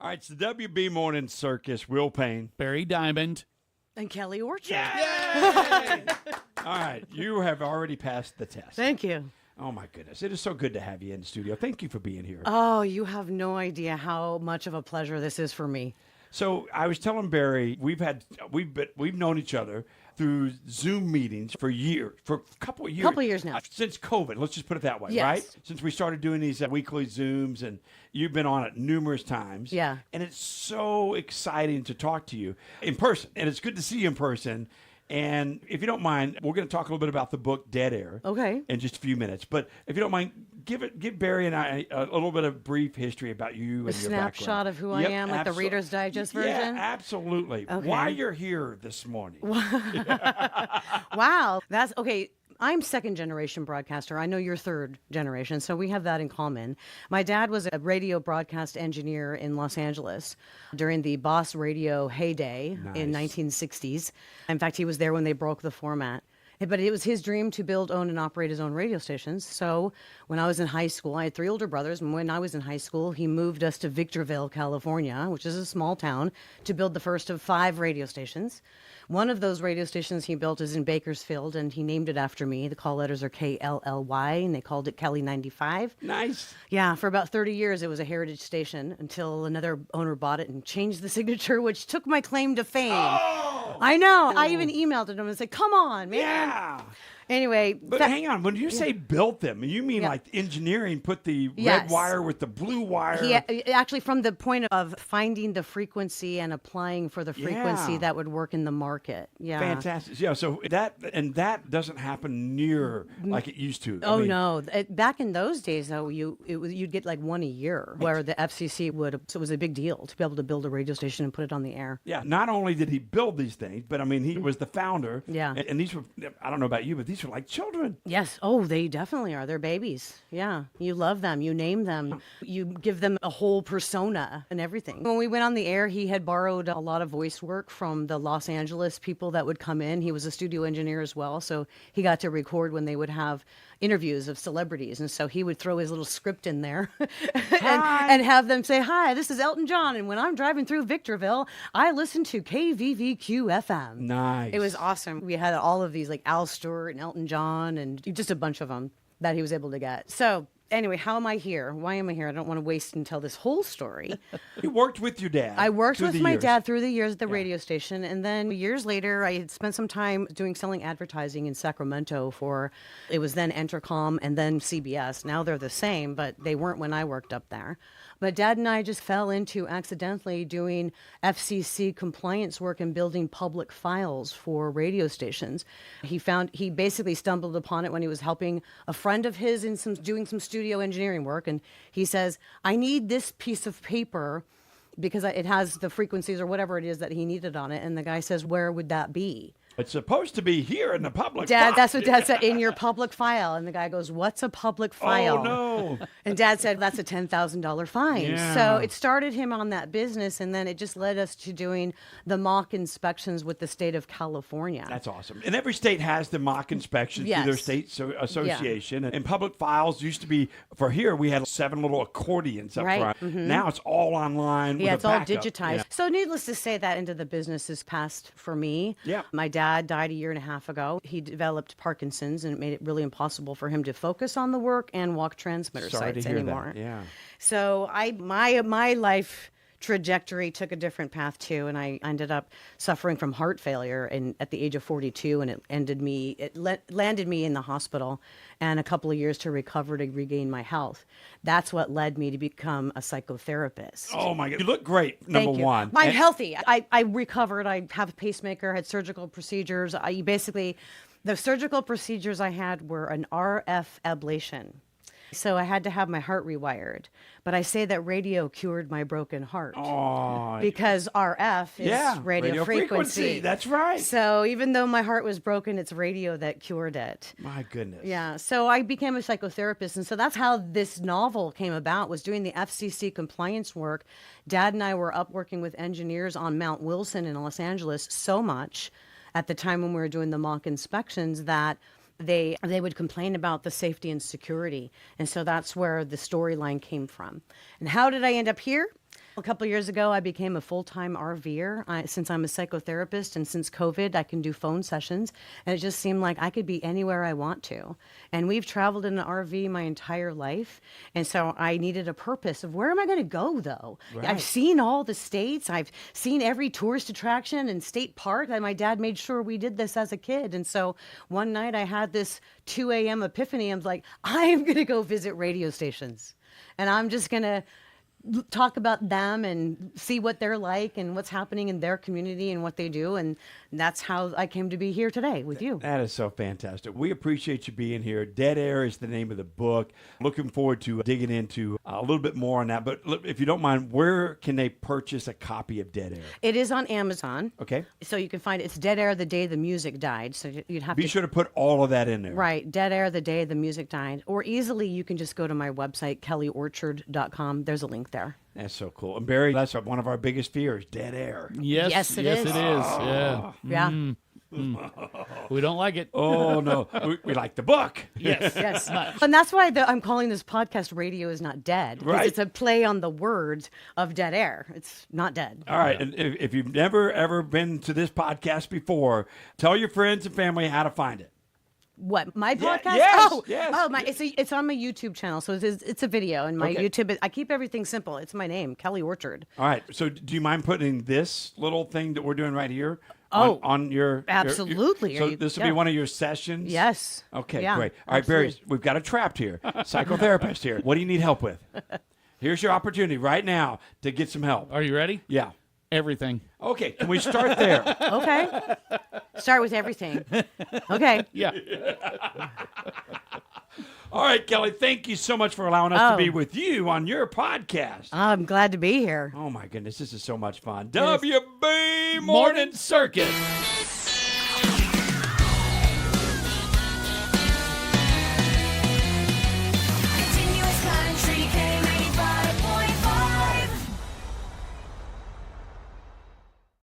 All right, it's the WB Morning Circus. Will Payne Barry Diamond. And Kelly Orchard. Yay! All right, you have already passed the test. Thank you. Oh, my goodness. It is so good to have you in the studio. Thank you for being here. Oh, you have no idea how much of a pleasure this is for me. So I was telling Barry, we've known each other through Zoom meetings for a couple of years. Couple of years now. Since COVID, let's just put it that way, Yes. right? Since we started doing these weekly Zooms, and you've been on it numerous times. Yeah. And it's so exciting to talk to you in person, and it's good to see you in person. And if you don't mind, we're going to talk a little bit about the book Dead Air. Okay. In just a few minutes. But if you don't mind, give Barry and I a little bit of briff history about you and A your snapshot background. of who I am, like the Reader's Digest version? Yeah, absolutely. Okay. Why you're here this morning. Wow. That's okay. I'm second generation broadcaster. I know you're third generation, so we have that in common. My dad was a radio broadcast engineer in Los Angeles during the Boss Radio heyday in 1960s. In fact, he was there when they broke the format. But it was his dream to build, own, and operate his own radio stations. So when I was in high school, I had 3 older brothers. And when I was in high school, he moved us to Victorville, California, which is a small town, to build the first of 5 radio stations. One of those radio stations he built is in Bakersfield, and he named it after me. The call letters are KLLY, and they called it Kelly 95. Nice. Yeah, for about 30 years, it was a heritage station until another owner bought it and changed the signature, which took my claim to fame. Oh! I know. I even emailed him and said, come on, man. Yeah. Anyway. But hang on, when you say built them, you mean like engineering, put the red Yes. wire with the blue wire? He actually, from the point of finding the frequency and applying for the frequency Yeah. that would work in the market. Yeah. Fantastic. Yeah, so that doesn't happen near like it used to. Oh, no. Back in those days, though, you'd get like 1 a year, where the FCC would, so it was a big deal to be able to build a radio station and put it on the air. Yeah, not only did he build these things, but I mean, he was the founder. Yeah. And these were, I don't know about you, but these were like children. Yes. Oh, they definitely are. They're babies. Yeah. You love them. You name them. You give them a whole persona and everything. When we went on the air, he had borrowed a lot of voice work from the Los Angeles people that would come in. He was a studio engineer as well. So he got to record when they would have interviews of celebrities. And so he would throw his little script in there and have them say, hi, this is Elton John. And when I'm driving through Victorville, I listen to KVVQ FM. Nice. It was awesome. We had all of these like Al Stewart and Elton John and just a bunch of them that he was able to get. So anyway, how am I here? Why am I here? I don't want to waste and tell this whole story. You worked with your dad. I worked through with the my years. dad through the years at the radio station. And then years later, I had spent some time selling advertising in Sacramento it was then Entercom and then CBS. Now they're the same, but they weren't when I worked up there. But Dad and I just fell into accidentally doing FCC compliance work and building public files for radio stations. He basically stumbled upon it when he was helping a friend of his in doing some studio engineering work. And he says, I need this piece of paper because it has the frequencies or whatever it is that he needed on it. And the guy says, where would that be? It's supposed to be here in the public Dad, file. that's what Dad said, in your public file. And the guy goes, what's a public file? Oh, no. And Dad said, that's a $10,000 fine. Yeah. So it started him on that business, and then it just led us to doing the mock inspections with the state of California. That's awesome. And every state has the mock inspections through their Yes. state association. And public files used to be, for here, we had 7 little accordions up Right. front. Mm-hmm. Now it's all online. Yeah, with it's a all backup. digitized. Yeah. So needless to say, that into the business is passed for me. Yeah. My dad died a year and a half ago. He developed Parkinson's, and it made it really impossible for him to focus on the work and walk transmitter Sorry to sites hear anymore. that. Yeah. So my life trajectory took a different path too, and I ended up suffering from heart failure at the age of 42, and it landed me in the hospital and a couple of years to recover to regain my health. That's what led me to become a psychotherapist. Oh, my God. You look great, number Thank you. one. I'm And- healthy. I recovered. I have a pacemaker, had surgical procedures. The surgical procedures I had were an RF ablation. So I had to have my heart rewired. But I say that radio cured my broken heart. Oh, Because RF is radio frequency. That's right. So even though my heart was broken, it's radio that cured it. My goodness. Yeah, so I became a psychotherapist, and so that's how this novel came about, was doing the FCC compliance work. Dad and I were up working with engineers on Mount Wilson in Los Angeles so much at the time when we were doing the mock inspections that they would complain about the safety and security. And so that's where the storyline came from. And how did I end up here? A couple of years ago, I became a full-time RVer. Since I'm a psychotherapist and since COVID, I can do phone sessions. And it just seemed like I could be anywhere I want to. And we've traveled in an RV my entire life. And so I needed a purpose of where am I going to go, though? Right. I've seen all the states. I've seen every tourist attraction and state park. And my dad made sure we did this as a kid. And so one night I had this 2 a.m. epiphany. I'm like, I am going to go visit radio stations. And I'm just going to talk about them and see what they're like and what's happening in their community and what they do. And that's how I came to be here today with you. That is so fantastic. We appreciate you being here. Dead Air is the name of the book. Looking forward to digging into a little bit more on that. But look, if you don't mind, where can they purchase a copy of Dead Air? It is on Amazon. Okay. So you can find it's Dead Air the Day the Music Died. So you'd have Be to sure to put all of that in there. Right. Dead Air the Day the Music Died. Or easily you can just go to my website, kellyorchard.com. There's a link there. That's so cool. And Barry, that's one of our biggest fears, dead air. Yes, it is. it is. Yeah. Yeah. We don't like it. Oh, no. We like the book. Yes. Yes. And that's why I'm calling this podcast Radio is Not Dead. 'Cause Right. It's a play on the words of dead air. It's not dead. All right. And if you've never, ever been to this podcast before, tell your friends and family how to find it. What, my Yeah, podcast? yes, oh, yes. oh, it's on my YouTube channel, so it's a video, and my Okay. YouTube. I keep everything simple. It's my name, Kelly Orchard. All right. So do you mind putting this little thing that we're doing right here Oh, on your... absolutely. So this will be one of your sessions? Yes. Okay, Yeah, great. All right, Barry, absolutely. we've got a trapped here. Psychotherapist here. What do you need help with? Here's your opportunity right now to get some help. Are you ready? Yeah. Everything. Okay, can we start there? Okay. Start with everything. Okay. Yeah. All right, Kelly, thank you so much for allowing us to Oh. be with you on your podcast. I'm glad to be here. Oh, my goodness, this is so much fun. WB Morning Morning Circus.